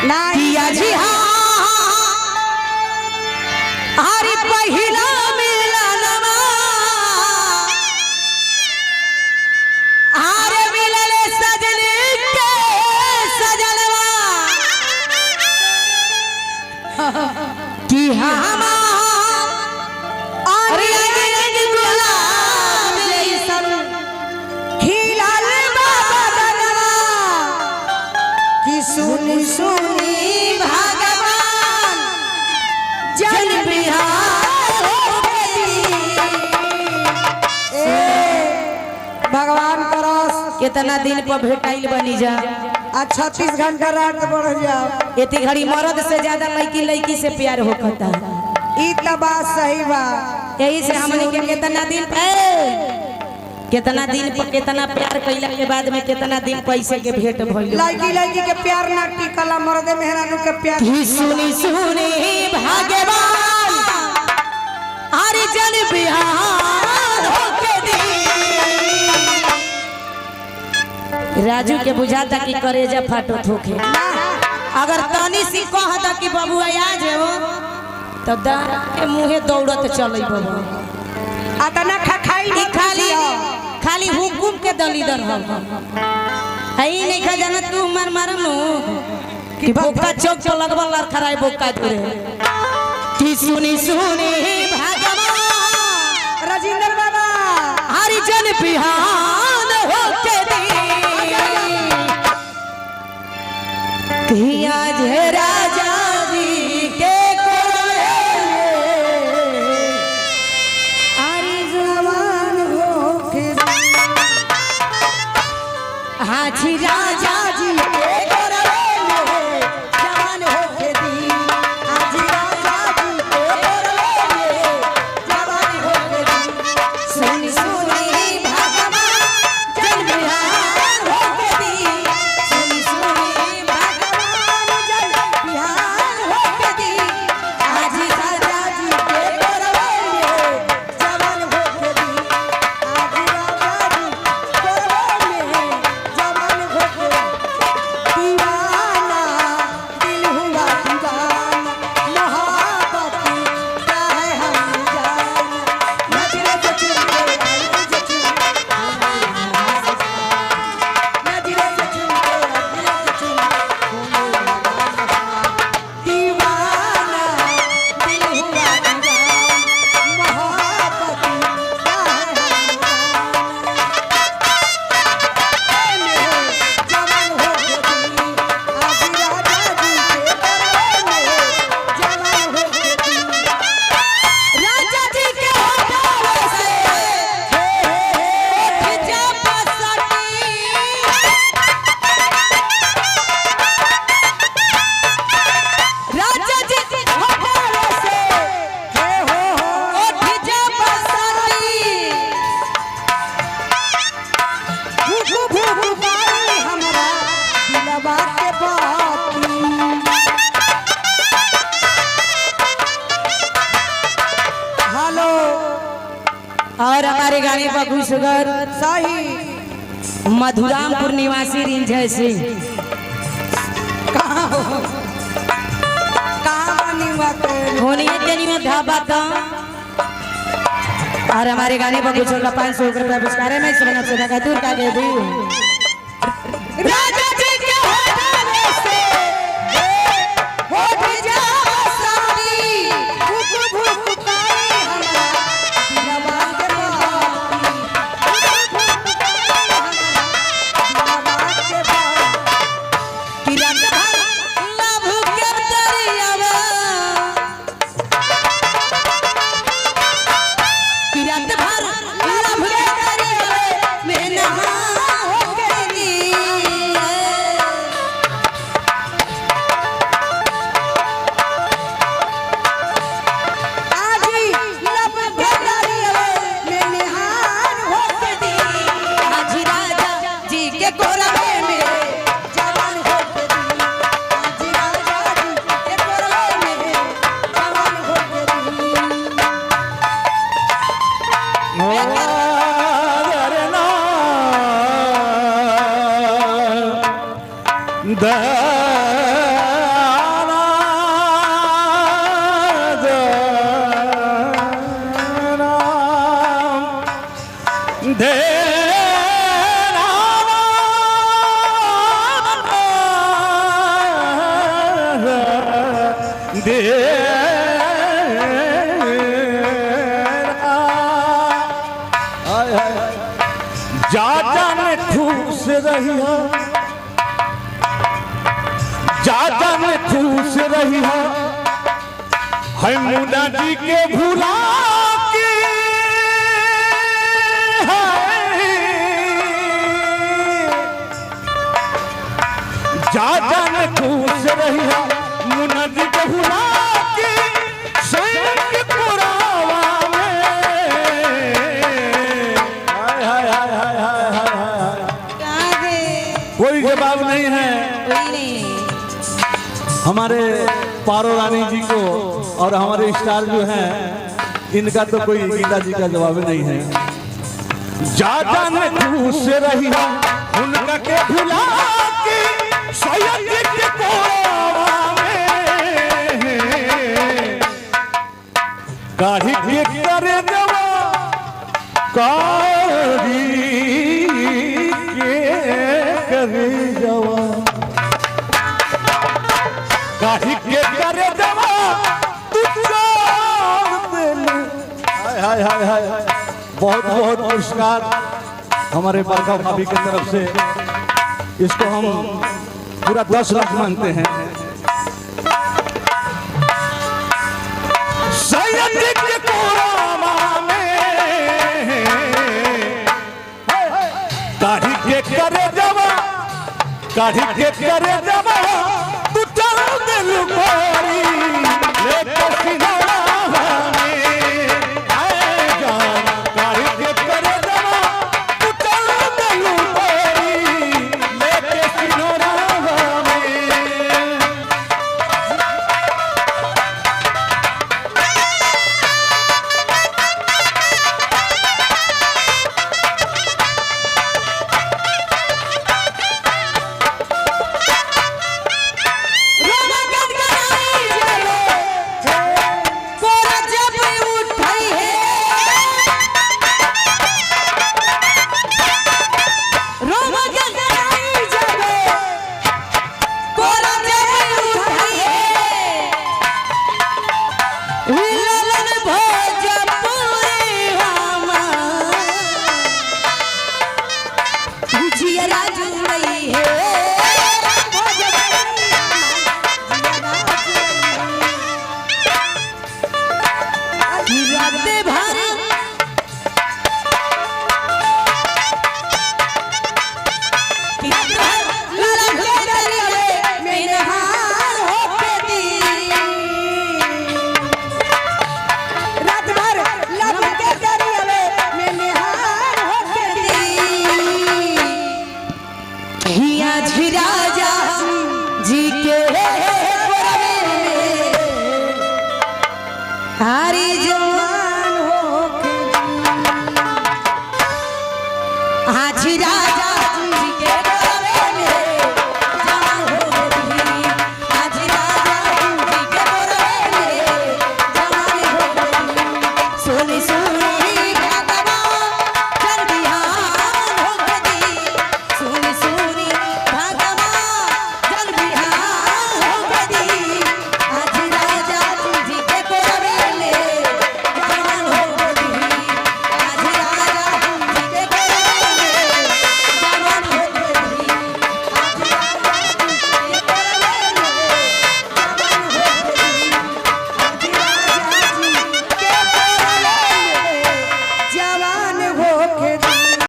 किया जी हरी पहिला मिलनवा आरे मिलले सजनी के सजनवा कि हम अरे गुलाब जैसन खिलल बदनवा कि सुनी सुनी भगवान जन बिहार भगवान करस कितना दिन पर भेटाइल बनी जा। 36 घंटा रात बढ़ जाओ। इतनी घड़ी मर्द से ज्यादा लड़की लड़की से प्यार होता है। ई त बात सही बा। यही से हमने के कितना दिन पर कितना प्यार कैला के बाद में कितना दिन पैसे के भेंट भइल। लड़की लड़की के प्यार ना टिकला मर्दे मेहरानू के प्यार। सुनी सुनी भाग्यवान हरि जन बिहार होके दी। राजू के बुझाता कि करेजा फाटो थोखे। अगर तनी सी कहता कि बाबू आ जाओ तो दाना के मुंहे दौड़त चले बाबू। अतना खाई खाली हुकुम के दलीदर हो हई नहीं खा जाना तू मार मारम नु कि बोका चौक तो लगवा लर खराई बोका करे कि सुनी सुनी भगवान राजेंद्र बाबा हरि जन बिहान होके दी। किया जे राजा जी के कोरे हरि जवान होके दी। हाजी राजा जी के कोरे जवान होके दी। हाजी राजा जी के कोरे जवान होके दी। सुनी सुनी भगवान जन बिहार होके दी। सुनी सुनी भगवान जन बिहार होके दी। हाजी राजा जी के कोरे जवान होके दी। हाजी राजा जी कोरे जवान होके दी। दीवाना दिल हुआ दीवाना मोहब्बत क्या है हम जाना। नजरे से चुन के आई मुझे चुन नजरे से चुन के दीवाना दिल हुआ दीवाना मोहब्बत क्या है हम जवान होके दी। हाजी राजा जी के कोरे जवान होके दी। राजा जी के होठों से होठ जब सटी राजा जी के होठों से होठ जब सटी भूख भूख पाई हमरा दिलवा के बाती। हेलो और हमारे गाने पर खुशगर सही मधुरामपुर निवासी रिंजय सिंह कहाँ बनी हुआ के होनिया तेरी में ढाबा था। और हमारे गाने पर खुशगर 500 रुपया पुरस्कार है। मैं सुना सुना का दूर का दे दी। राजा जी के होठों से होठ जब सटी भूख भूख पाई हमरा दिलवा के बाती। भूख पाई हमरा दिलवा के बाती। कि रात भर लभ के दरियावा कि रात भर लभ के दरियावा में नहा होके दी। दे जा जाने खुश रहिया जा जाने खुश रहिया है मुन्ना जी के भुला के जा जाने खुश रहिया मुन्ना जी के भुला के सैन के पुरावा में हाय हाय हाय हाय हाय हाय कोई जवाब नहीं है हमारे पारो रानी जी को और हमारे स्टार जो हैं इनका तो कोई गीता जी का जवाब नहीं है जा जाने खुश रहिया उनका के भुला के सैयद के कोरावा में काढ़ी के करे जवा काढ़ी के करे जवा काढ़ी के करे जवा तू जान दे ले हाय हाय हाय हाय बहुत बहुत पुरस्कार हमारे बरखा भाभी की तरफ से इसको हम पूरा 10 लाख मानते हैं सैयद के कोरावा में काढ़ी के करे जवा काढ़ी के करे जवा तू चल दे लुकोरी लेके सिनारा में आए जान काढ़ी के करे जवा तू चल दे लुकोरी लेके सिनारा में हारी जवान हो आज राजा